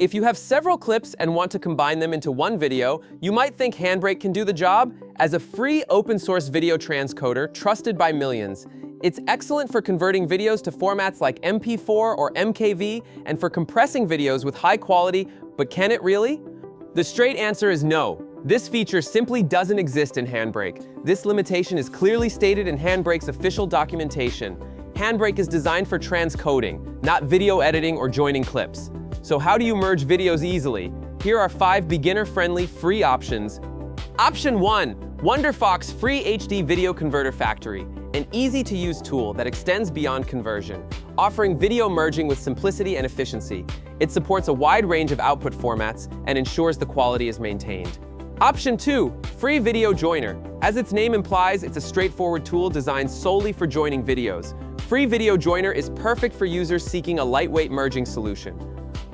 If you have several clips and want to combine them into one video, you might think HandBrake can do the job. As a free open-source video transcoder trusted by millions, it's excellent for converting videos to formats like MP4 or MKV and for compressing videos with high quality, but can it really? The straight answer is no. This feature simply doesn't exist in HandBrake. This limitation is clearly stated in HandBrake's official documentation. HandBrake is designed for transcoding, not video editing or joining clips. So how do you merge videos easily? Here are 5 beginner-friendly free options. Option 1. WonderFox Free HD Video Converter Factory, an easy-to-use tool that extends beyond conversion, offering video merging with simplicity and efficiency. It supports a wide range of output formats and ensures the quality is maintained. Option 2. Free Video Joiner. As its name implies, it's a straightforward tool designed solely for joining videos. Free Video Joiner is perfect for users seeking a lightweight merging solution.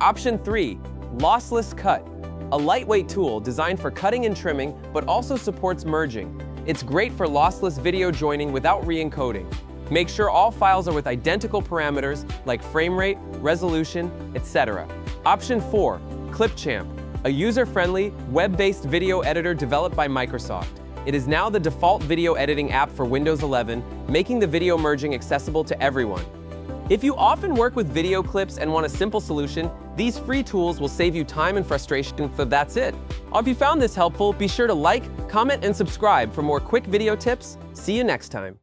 Option 3. Lossless Cut. A lightweight tool designed for cutting and trimming, but also supports merging. It's great for lossless video joining without re-encoding. Make sure all files are with identical parameters like frame rate, resolution, etc. Option 4. Clipchamp. A user-friendly, web-based video editor developed by Microsoft. It is now the default video editing app for Windows 11, making the video merging accessible to everyone. If you often work with video clips and want a simple solution, these free tools will save you time and frustration, so that's it. If you found this helpful, be sure to like, comment, and subscribe for more quick video tips. See you next time.